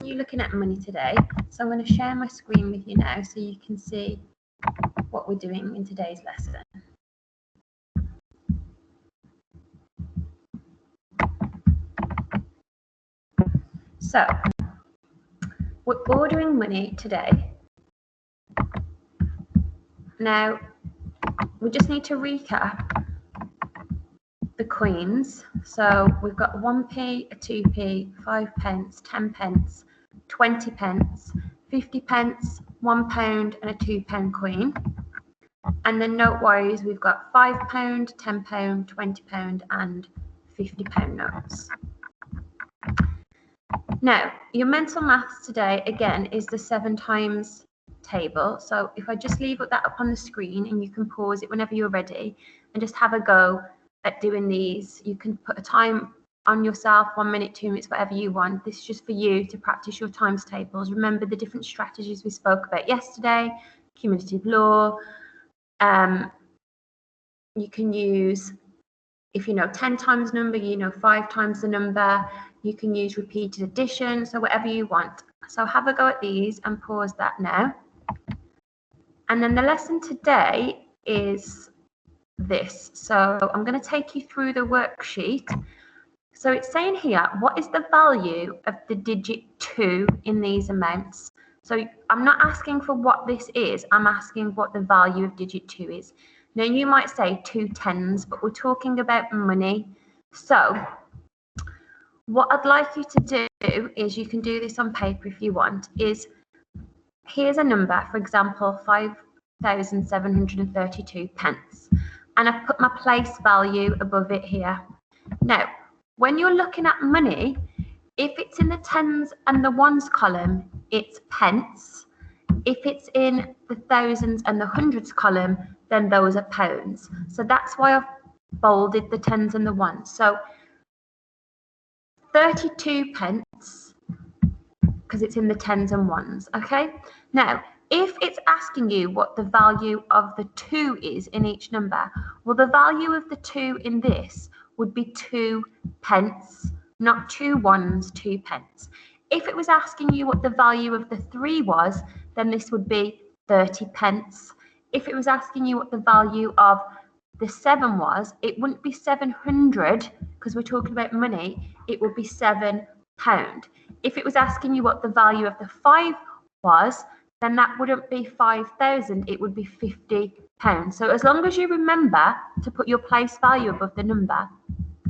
you looking at money today. So I'm going to share my screen with you now so you can see what we're doing in today's lesson. So we're ordering money today. Now we just need to recap the coins. So we've got 1p, a 2p, 5 pence, 10 pence, 20 pence, 50 pence, £1 and a £2 coin. And then note-wise, we've got £5, £10, £20 and £50 notes. Now, your mental maths today, again, is the 7 times table. So if I just leave that up on the screen and you can pause it whenever you're ready and just have a go at doing these. You can put a time on yourself, 1 minute, 2 minutes, whatever you want. This is just for you to practice your times tables. Remember the different strategies we spoke about yesterday, cumulative law. You can use, if you know 10 times number, you know 5 times the number. You can use repeated addition, so whatever you want. So have a go at these and pause that now. And then the lesson today is this. So I'm going to take you through the worksheet. So it's saying here, what is the value of the digit 2 in these amounts? So I'm not asking for what this is, I'm asking what the value of digit 2 is. Now you might say 2 tens, but we're talking about money. So what I'd like you to do is, you can do this on paper if you want, is here's a number, for example, 5,732 pence. And I've put my place value above it here. Now, when you're looking at money, if it's in the tens and the ones column, it's pence. If it's in the thousands and the hundreds column, then those are pounds. So that's why I've bolded the tens and the ones. So 32 pence, because it's in the tens and ones, okay? Now, if it's asking you what the value of the 2 is in each number, well, the value of the 2 in this would be 2 pence, not 2 ones, 2 pence. If it was asking you what the value of the 3 was, then this would be 30 pence. If it was asking you what the value of the 7 was, it wouldn't be 700, because we're talking about money, it would be £7. If it was asking you what the value of the 5 was, then that wouldn't be 5,000, it would be £50. So as long as you remember to put your place value above the number,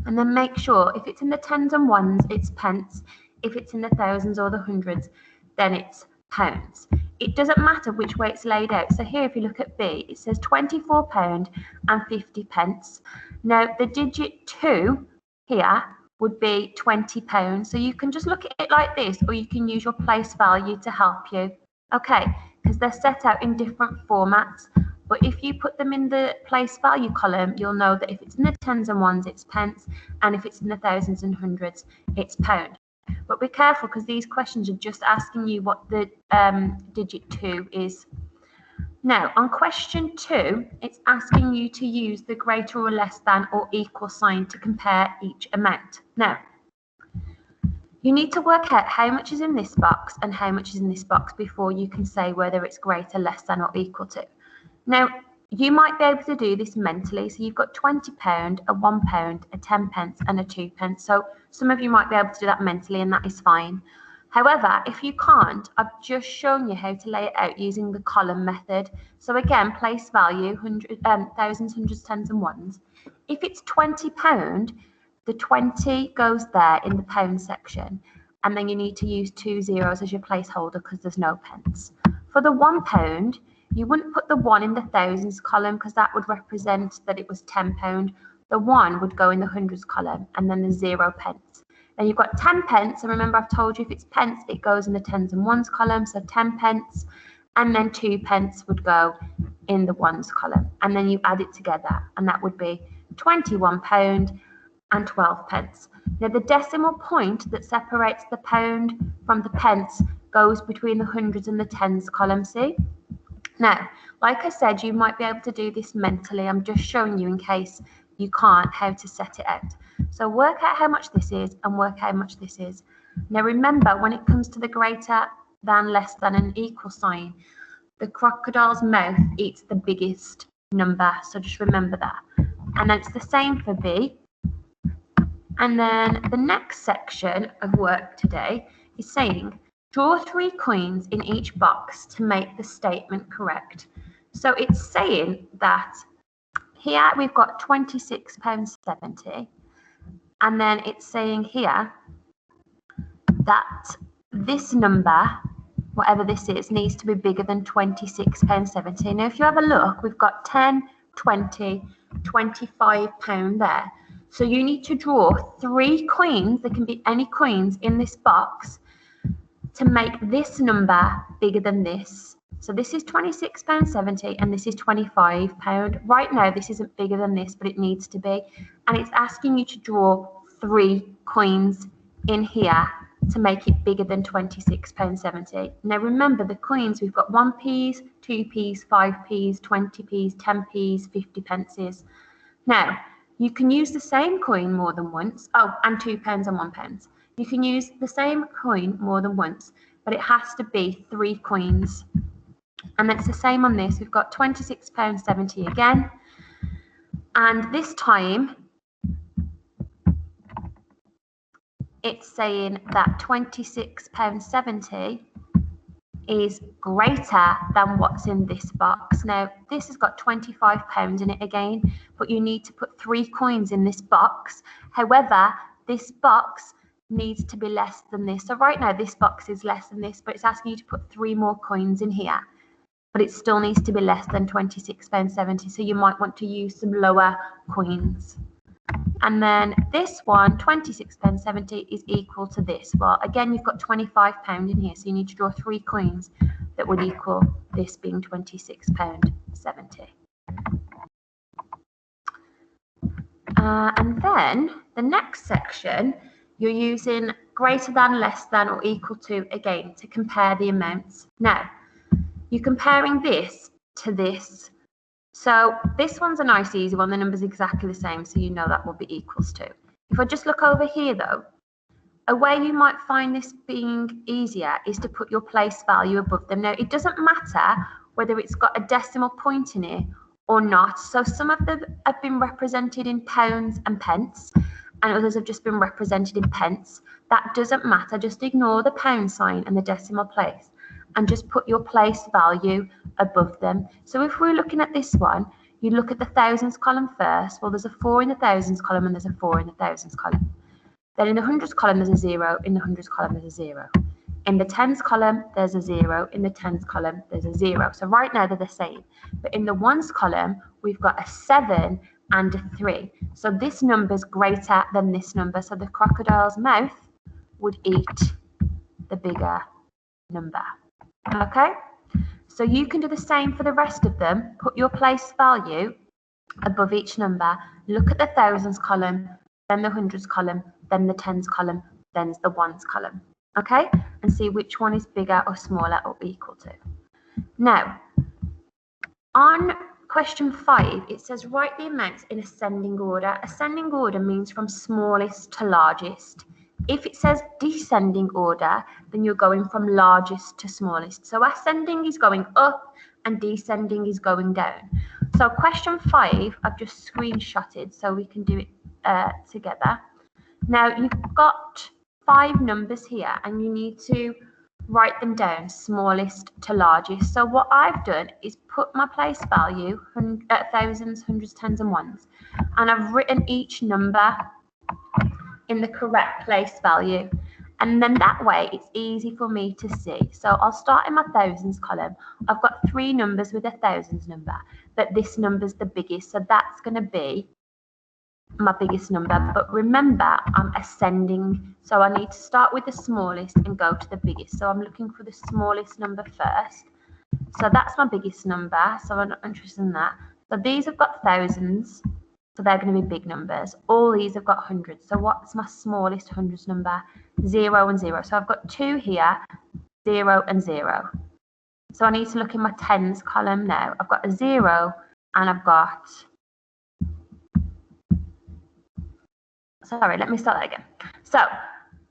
and then make sure if it's in the tens and ones, it's pence. If it's in the thousands or the hundreds, then it's pounds. It doesn't matter which way it's laid out. So here, if you look at B, it says £24 and 50 pence. Now, the digit 2 here would be £20. So you can just look at it like this, or you can use your place value to help you. Okay, because they're set out in different formats. But if you put them in the place value column, you'll know that if it's in the tens and ones, it's pence. And if it's in the thousands and hundreds, it's pound. But be careful, because these questions are just asking you what the digit 2 is. Now, on question 2, it's asking you to use the greater or less than or equal sign to compare each amount. Now, you need to work out how much is in this box and how much is in this box before you can say whether it's greater, less than, or equal to. Now, you might be able to do this mentally. So you've got £20, a £1, a 10 pence, and a 2 pence. So some of you might be able to do that mentally, and that is fine. However, if you can't, I've just shown you how to lay it out using the column method. So again, place value, thousands, hundreds, tens, and ones. If it's £20, the 20 goes there in the pound section, and then you need to use 2 zeros as your placeholder because there's no pence. For the £1, you wouldn't put the 1 in the thousands column because that would represent that it was £10. The 1 would go in the hundreds column, and then the 0 pence. Then you've got 10 pence, and remember I've told you if it's pence, it goes in the tens and ones column, so 10 pence, and then 2 pence would go in the ones column, and then you add it together, and that would be £21 and 12 pence. Now the decimal point that separates the pound from the pence goes between the hundreds and the tens column, see? Now, like I said, you might be able to do this mentally. I'm just showing you in case you can't, how to set it out. So work out how much this is and work out how much this is. Now remember, when it comes to the greater than, less than, and equal sign, the crocodile's mouth eats the biggest number. So just remember that. And then it's the same for B. And then the next section of work today is saying, draw 3 coins in each box to make the statement correct. So it's saying that here we've got £26.70. And then it's saying here that this number, whatever this is, needs to be bigger than £26.70. Now, if you have a look, we've got 10, 20, £25 there. So you need to draw 3 coins, there can be any coins in this box, to make this number bigger than this. So this is £26.70 and this is £25. Right now, this isn't bigger than this, but it needs to be. And it's asking you to draw 3 coins in here to make it bigger than £26.70. Now remember, the coins, we've got 1p's, 2p's, 5p's, 20p's, 10p's, 50 pences. Now, you can use the same coin more than once. Oh, and £2 and £1. You can use the same coin more than once, but it has to be 3 coins. And it's the same on this. We've got £26.70 again. And this time, it's saying that £26.70 is greater than what's in this box. Now, this has got £25 in it again, but you need to put 3 coins in this box. However, this box needs to be less than this. So right now, this box is less than this, but it's asking you to put 3 more coins in here. But it still needs to be less than £26.70. So you might want to use some lower coins. And then this one, £26.70, is equal to this. Well, again, you've got £25 in here, so you need to draw 3 coins that would equal this being £26.70. And then the next section, you're using greater than, less than, or equal to again to compare the amounts. Now, you're comparing this to this. So this one's a nice easy one. The number's exactly the same, so you know that will be equals to. If I just look over here though, a way you might find this being easier is to put your place value above them. Now, it doesn't matter whether it's got a decimal point in it or not. So some of them have been represented in pounds and pence, and others have just been represented in pence. That doesn't matter. Just ignore the pound sign and the decimal place, and just put your place value above them. So if we're looking at this one, you look at the thousands column first. Well, there's a 4 in the thousands column and there's a 4 in the thousands column. Then in the hundreds column, there's a 0. In the hundreds column, there's a 0. In the tens column, there's a 0. In the tens column, there's a 0. So right now, they're the same. But in the ones column, we've got a 7 and a 3. So this number's greater than this number. So the crocodile's mouth would eat the bigger number. Okay? So you can do the same for the rest of them. Put your place value above each number. Look at the thousands column, then the hundreds column, then the tens column, then the ones column. Okay? And see which one is bigger or smaller or equal to. Now, on question 5, it says write the amounts in ascending order. Ascending order means from smallest to largest. If it says descending order, then you're going from largest to smallest. So ascending is going up and descending is going down. So question 5, I've just screenshotted so we can do it together. Now you've got 5 numbers here and you need to write them down, smallest to largest. So what I've done is put my place value, thousands, hundreds, tens and ones, and I've written each number in the correct place value, and then that way it's easy for me to see. So I'll start in my thousands column. I've got 3 numbers with a thousands number, but this number's the biggest, so that's going to be my biggest number. But remember, I'm ascending, so I need to start with the smallest and go to the biggest. So I'm looking for the smallest number first. So that's my biggest number, so I'm not interested in that. So these have got thousands, so they're going to be big numbers. All these have got hundreds. So what's my smallest hundreds number? 0 and 0. So I've got 2 here, 0 and 0. So I need to look in my tens column now. I've got a 0 and I've got Sorry, let me start that again. So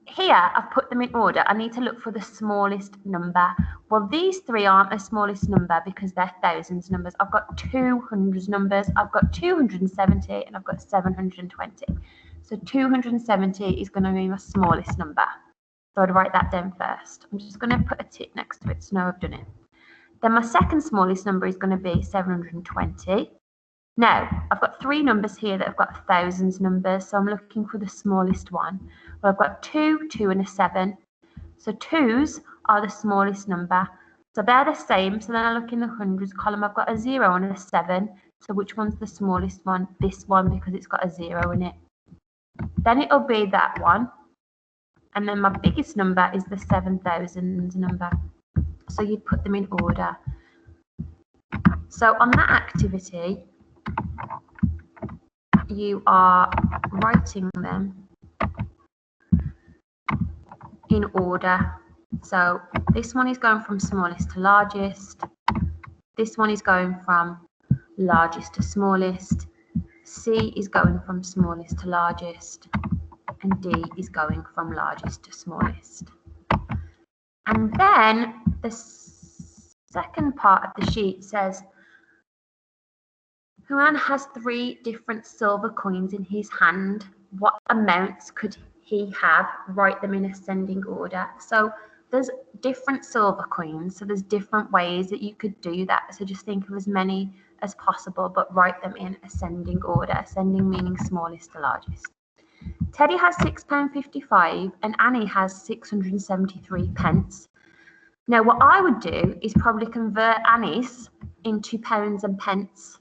here I've put them in order. I need to look for the smallest number. Well, these three aren't the smallest number because they're thousands numbers. I've got 200 numbers. I've got 270 and I've got 720. So 270 is going to be my smallest number. So I'd write that down first. I'm just going to put a tick next to it so now I've done it. Then my second smallest number is going to be 720. Now, I've got three numbers here that have got thousands numbers, so I'm looking for the smallest one. Well, I've got 2, 2 and a 7. So 2s are the smallest number. So they're the same. So then I look in the hundreds column. I've got a 0 and a 7. So which one's the smallest one? This one, because it's got a 0 in it. Then it'll be that one. And then my biggest number is the 7,000 number. So you'd put them in order. So on that activity, you are writing them in order. So this one is going from smallest to largest. This one is going from largest to smallest. C is going from smallest to largest. And D is going from largest to smallest. And then the second part of the sheet says, Huan has 3 different silver coins in his hand. What amounts could he have? Write them in ascending order. So there's different silver coins. So there's different ways that you could do that. So just think of as many as possible, but write them in ascending order. Ascending meaning smallest to largest. Teddy has £6.55 and Annie has 673 pence. Now what I would do is probably convert Annie's into pounds and pence,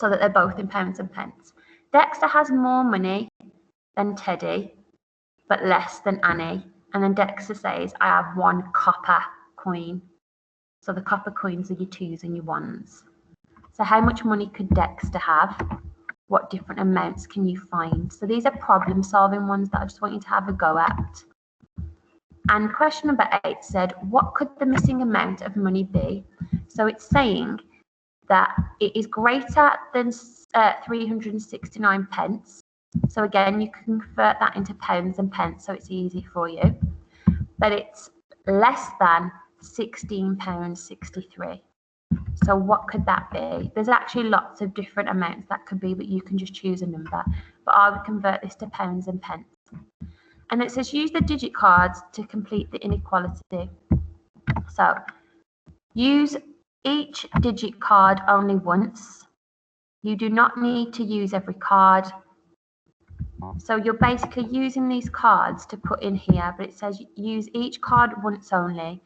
so that they're both in pounds and pence. Dexter has more money than Teddy, but less than Annie. And then Dexter says, I have 1 copper coin. So the copper coins are your 2s and your 1s. So how much money could Dexter have? What different amounts can you find? So these are problem solving ones that I just want you to have a go at. And question number 8 said, what could the missing amount of money be? So it's saying that it is greater than 369 pence. So again, you can convert that into pounds and pence, so it's easy for you. But it's less than £16.63. So what could that be? There's actually lots of different amounts that could be, but you can just choose a number. But I would convert this to pounds and pence. And it says use the digit cards to complete the inequality. So use each digit card only once. You do not need to use every card. So you're basically using these cards to put in here, but it says use each card once only.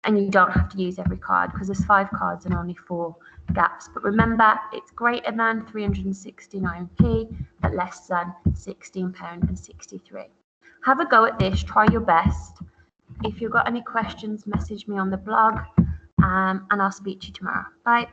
And you don't have to use every card because there's 5 cards and only 4 gaps. But remember, it's greater than 369p, but less than £16.63. Have a go at this, try your best. If you've got any questions, message me on the blog, and I'll speak to you tomorrow. Bye.